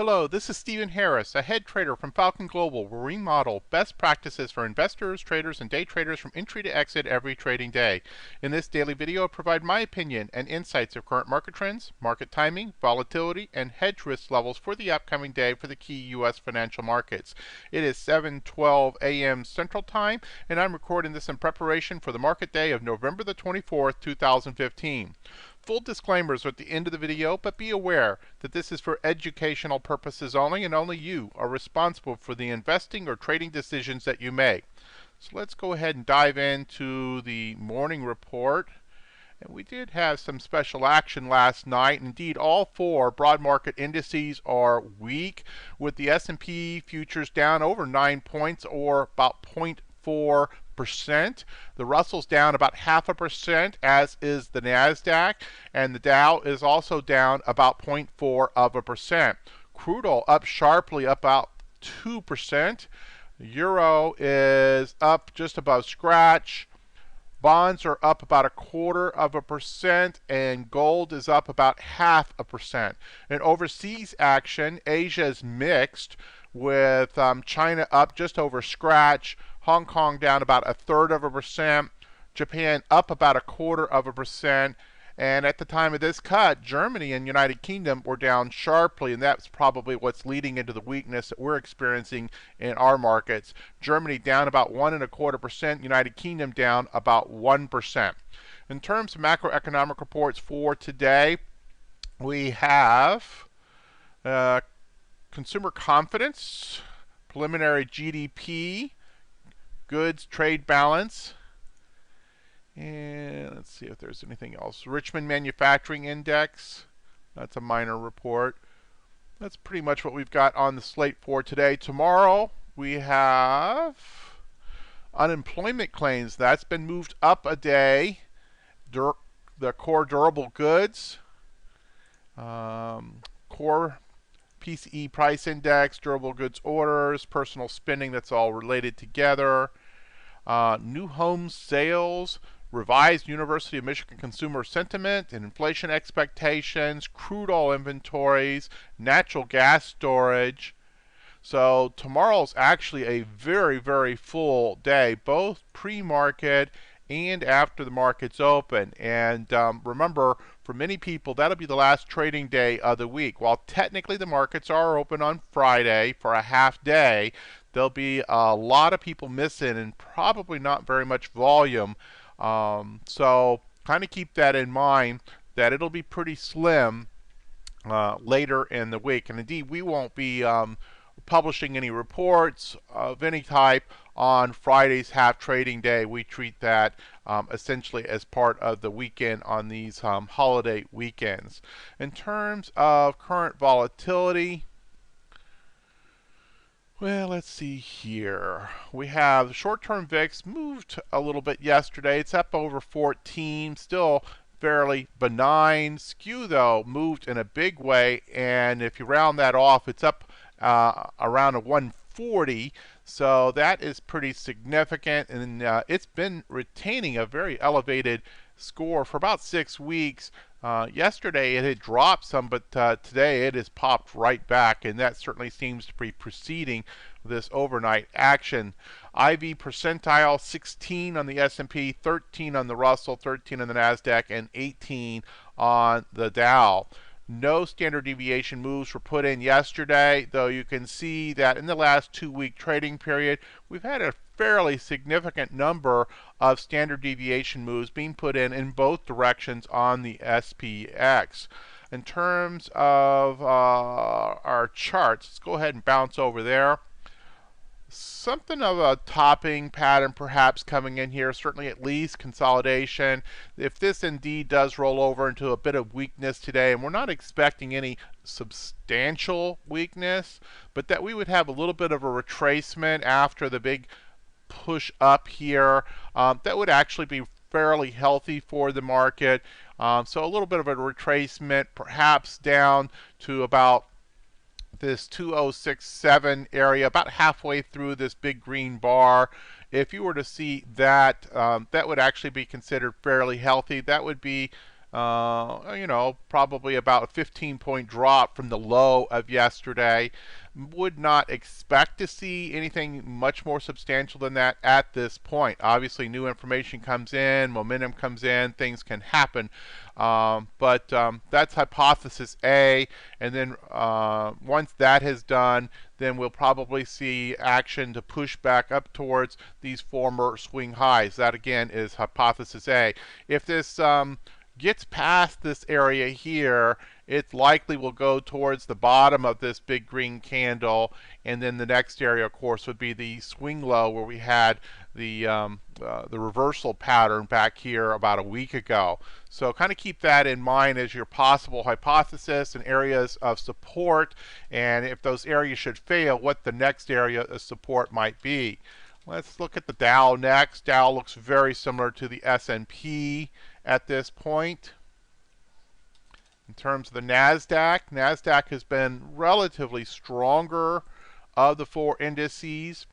Hello, this is Stephen Harris, a head trader from Falcon Global, where we model best practices for investors, traders, and day traders from entry to exit every trading day. In this daily video, I provide my opinion and insights of current market trends, market timing, volatility, and hedge risk levels for the upcoming day for the key U.S. financial markets. It is 7:12 a.m. Central Time, and I'm recording this in preparation for the market day of November the 24th, 2015. Full disclaimers are at the end of the video, but be aware that this is for educational purposes only, and only you are responsible for the investing or trading decisions that you make. So let's go ahead and dive into the morning report. And we did have some special action last night. Indeed, all four broad market indices are weak, with the S&P futures down over 9 points, or about 0.4%. The Russell's down about 0.5%, as is the NASDAQ, and the Dow is also down about 0.4%. Crude oil up sharply, up about 2%. Euro is up just above scratch. Bonds are up about 0.25%, and gold is up about 0.5%. In overseas action, Asia is mixed, with China up just over scratch, Hong Kong down about 0.33%, Japan up about 0.25%, and at the time of this cut, Germany and United Kingdom were down sharply, and that's probably what's leading into the weakness that we're experiencing in our markets. Germany down about 1.25%, United Kingdom down about 1%. In terms of macroeconomic reports for today, we have consumer confidence, preliminary GDP, goods trade balance, and let's see if there's anything else. Richmond Manufacturing Index, that's a minor report. That's pretty much what we've got on the slate for today. Tomorrow we have unemployment claims. That's been moved up a day. The core durable goods, core PCE price index, durable goods orders, personal spending, that's all related together. New home sales, revised University of Michigan consumer sentiment and inflation expectations, crude oil inventories, natural gas storage. So tomorrow's actually a very, very full day, both pre-market and after the market's open. And remember, for many people, that'll be the last trading day of the week. While technically the markets are open on Friday for a half day, there'll be a lot of people missing and probably not very much volume. So kind of keep that in mind, that it'll be pretty slim later in the week. And indeed, we won't be publishing any reports of any type on Friday's half trading day. We treat that essentially as part of the weekend on these holiday weekends. In terms of current volatility, well, let's see here. We have the short-term VIX moved a little bit yesterday. It's up over 14, still fairly benign. Skew, though, moved in a big way, and if you round that off, it's up around a 140. So that is pretty significant, and it's been retaining a very elevated score for about 6 weeks. Yesterday it had dropped some, but today it has popped right back, and that certainly seems to be preceding this overnight action. IV percentile 16 on the S&P, 13 on the Russell, 13 on the NASDAQ, and 18 on the Dow. No standard deviation moves were put in yesterday, though you can see that in the last 2-week trading period, we've had a fairly significant number of standard deviation moves being put in both directions on the SPX. In terms of our charts, let's go ahead and bounce over there. Something of a topping pattern perhaps coming in here, certainly at least consolidation. If this indeed does roll over into a bit of weakness today, and we're not expecting any substantial weakness, but that we would have a little bit of a retracement after the big push up here, that would actually be fairly healthy for the market. So a little bit of a retracement, perhaps down to about this 2067 area, about halfway through this big green bar. If you were to see that, that would actually be considered fairly healthy. That would be Probably about a 15-point drop from the low of yesterday. Would not expect to see anything much more substantial than that at this point. Obviously, new information comes in, momentum comes in, things can happen. But that's hypothesis A, and then once that has done, then we'll probably see action to push back up towards these former swing highs. That again is hypothesis A. If this gets past this area here, it likely will go towards the bottom of this big green candle, and then the next area, of course, would be the swing low where we had the reversal pattern back here about a week ago. So kind of keep that in mind as your possible hypothesis and areas of support, and if those areas should fail, what the next area of support might be. Let's look at the Dow next. Dow looks very similar to the S&P at this point. In terms of the NASDAQ, NASDAQ has been relatively stronger of the four indices.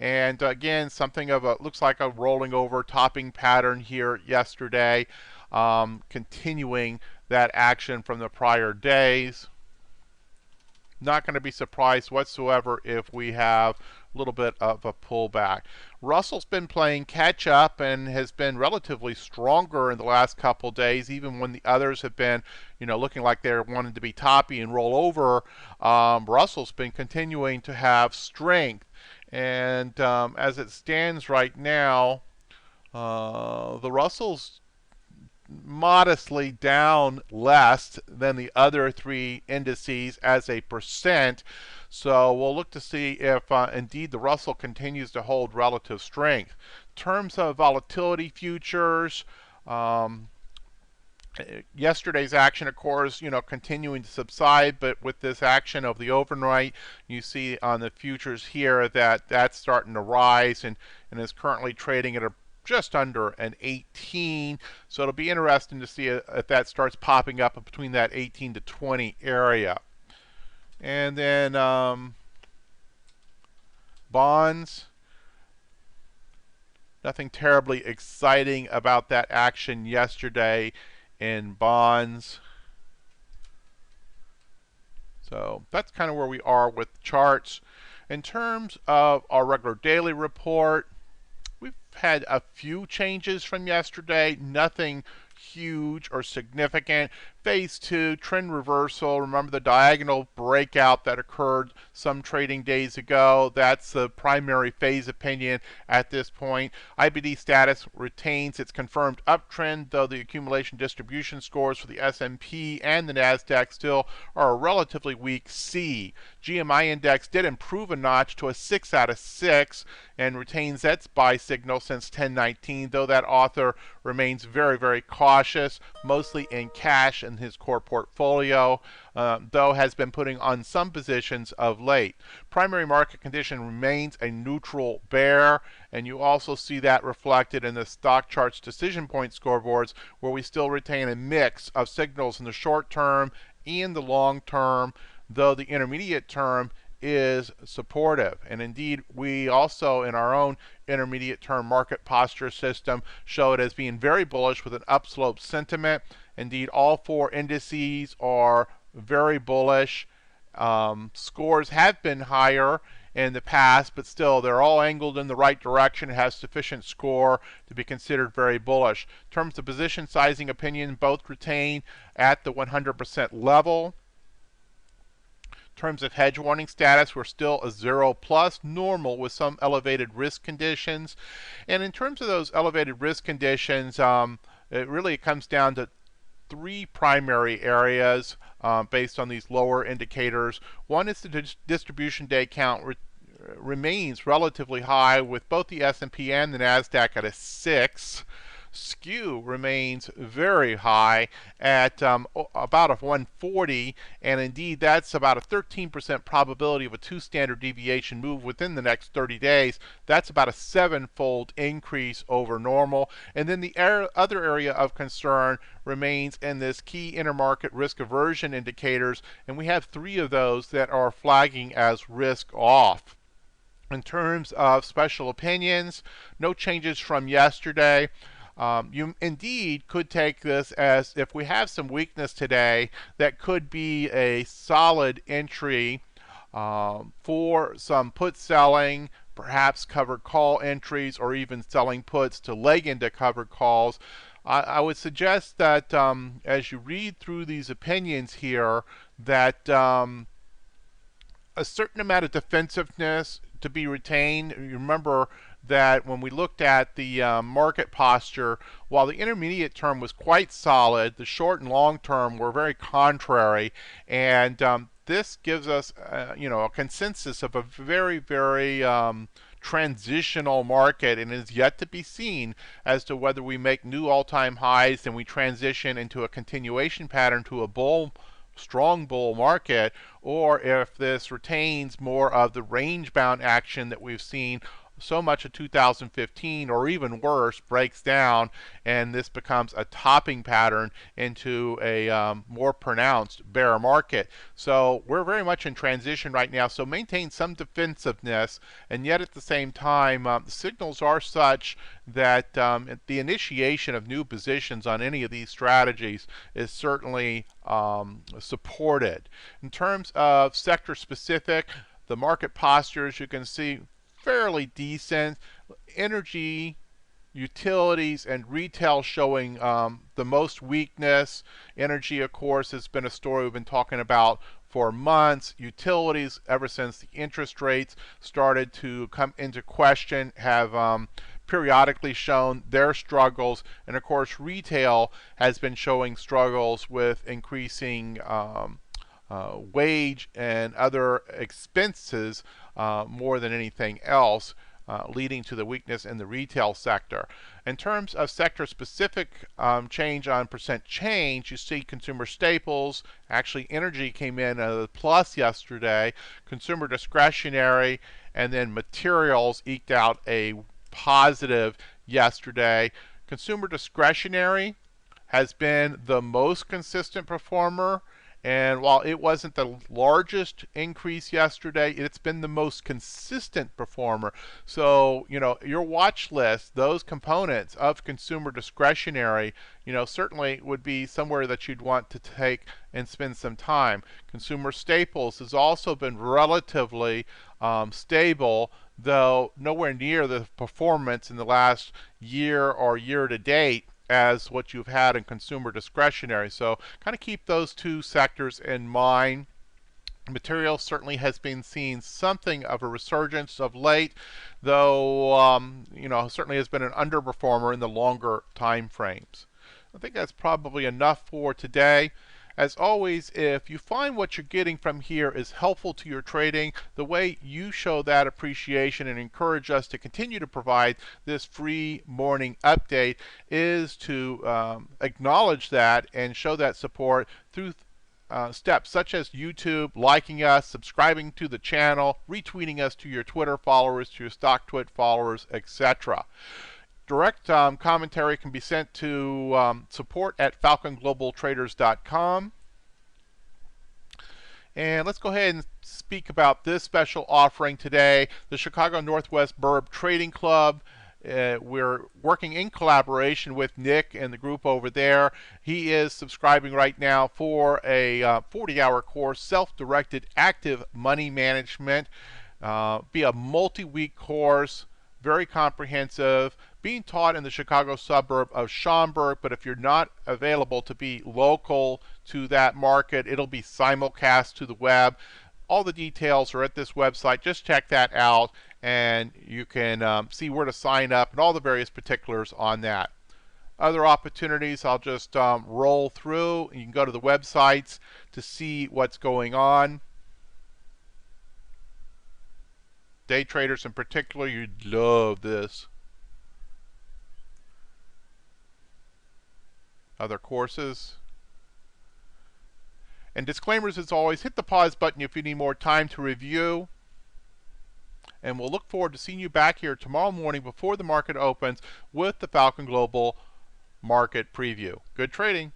And again, something of a, looks like a rolling over topping pattern here yesterday, continuing that action from the prior days. Not going to be surprised whatsoever if we have a little bit of a pullback. Russell's been playing catch up and has been relatively stronger in the last couple days, even when the others have been, looking like they're wanting to be toppy and roll over. Russell's been continuing to have strength, and as it stands right now, the Russell's modestly down less than the other three indices as a percent. So we'll look to see if indeed the Russell continues to hold relative strength. In terms of volatility futures, yesterday's action, of course, continuing to subside, but with this action of the overnight, you see on the futures here that that's starting to rise and is currently trading at a just under an 18. So it'll be interesting to see if that starts popping up between that 18 to 20 area. And then bonds. Nothing terribly exciting about that action yesterday in bonds. So that's kind of where we are with charts. In terms of our regular daily report, we've had a few changes from yesterday, nothing huge or significant. Phase 2, trend reversal. Remember the diagonal breakout that occurred some trading days ago. That's the primary phase opinion at this point. IBD status retains its confirmed uptrend, though the accumulation distribution scores for the S&P and the NASDAQ still are a relatively weak C. GMI index did improve a notch to a 6 out of 6 and retains its buy signal since 1019, though that author remains very, very cautious, mostly in cash in his core portfolio, though has been putting on some positions of late. Primary market condition remains a neutral bear, and you also see that reflected in the stock charts decision point scoreboards, where we still retain a mix of signals in the short term and the long term, though the intermediate term is supportive. And indeed, we also in our own intermediate term market posture system show it as being very bullish with an upslope sentiment. Indeed, all four indices are very bullish. Scores have been higher in the past, but still they're all angled in the right direction. It has sufficient score to be considered very bullish. In terms of position sizing opinion, both retain at the 100% level. In terms of hedge warning status, we're still a 0 plus, normal with some elevated risk conditions. And in terms of those elevated risk conditions, it really comes down to three primary areas based on these lower indicators. One is the distribution day count remains relatively high with both the S&P and the NASDAQ at a 6. Skew remains very high at about a 140, and indeed that's about a 13% probability of a 2 standard deviation move within the next 30 days. That's about a 7-fold increase over normal. And then the other area of concern remains in this key intermarket risk aversion indicators, and we have 3 of those that are flagging as risk off. In terms of special opinions, no changes from yesterday. You indeed could take this as if we have some weakness today, that could be a solid entry for some put selling, perhaps covered call entries, or even selling puts to leg into covered calls. I would suggest that as you read through these opinions here, that a certain amount of defensiveness to be retained. You remember that when we looked at the market posture, while the intermediate term was quite solid, the short and long term were very contrary, and this gives us, a consensus of a very, very transitional market, and it is yet to be seen as to whether we make new all-time highs and we transition into a continuation pattern to a strong bull market, or if this retains more of the range-bound action that we've seen so much of 2015, or even worse, breaks down and this becomes a topping pattern into a more pronounced bear market. So we're very much in transition right now, so maintain some defensiveness, and yet at the same time the signals are such that the initiation of new positions on any of these strategies is certainly supported. In terms of sector specific, the market postures, you can see fairly decent. Energy, utilities, and retail showing the most weakness. Energy, of course, has been a story we've been talking about for months. Utilities, ever since the interest rates started to come into question, have periodically shown their struggles. And of course, retail has been showing struggles with increasing wage and other expenses more than anything else, leading to the weakness in the retail sector. In terms of sector-specific change on percent change, you see consumer staples, actually energy came in at a plus yesterday, consumer discretionary, and then materials eked out a positive yesterday. Consumer discretionary has been the most consistent performer, and while it wasn't the largest increase yesterday, it's been the most consistent performer. So, your watch list, those components of consumer discretionary, certainly would be somewhere that you'd want to take and spend some time. Consumer staples has also been relatively stable, though nowhere near the performance in the last year or year to date as what you've had in consumer discretionary. So kind of keep those two sectors in mind. Materials certainly has been seeing something of a resurgence of late, though certainly has been an underperformer in the longer time frames. I think that's probably enough for today. As always, if you find what you're getting from here is helpful to your trading, the way you show that appreciation and encourage us to continue to provide this free morning update is to acknowledge that and show that support through steps such as YouTube, liking us, subscribing to the channel, retweeting us to your Twitter followers, to your StockTwit followers, etc. Direct commentary can be sent to support at falconglobaltraders.com. And let's go ahead and speak about this special offering today, the Chicago Northwest Burb Trading Club. We're working in collaboration with Nick and the group over there. He is subscribing right now for a 40-hour course, Self-Directed Active Money Management. Be a multi-week course, very comprehensive, being taught in the Chicago suburb of Schaumburg, but if you're not available to be local to that market, it'll be simulcast to the web. All the details are at this website. Just check that out, and you can see where to sign up and all the various particulars on that. Other opportunities, I'll just roll through. You can go to the websites to see what's going on. Day traders in particular, you'd love this. Other courses. And disclaimers as always, hit the pause button if you need more time to review. And we'll look forward to seeing you back here tomorrow morning before the market opens with the Falcon Global Market Preview. Good trading.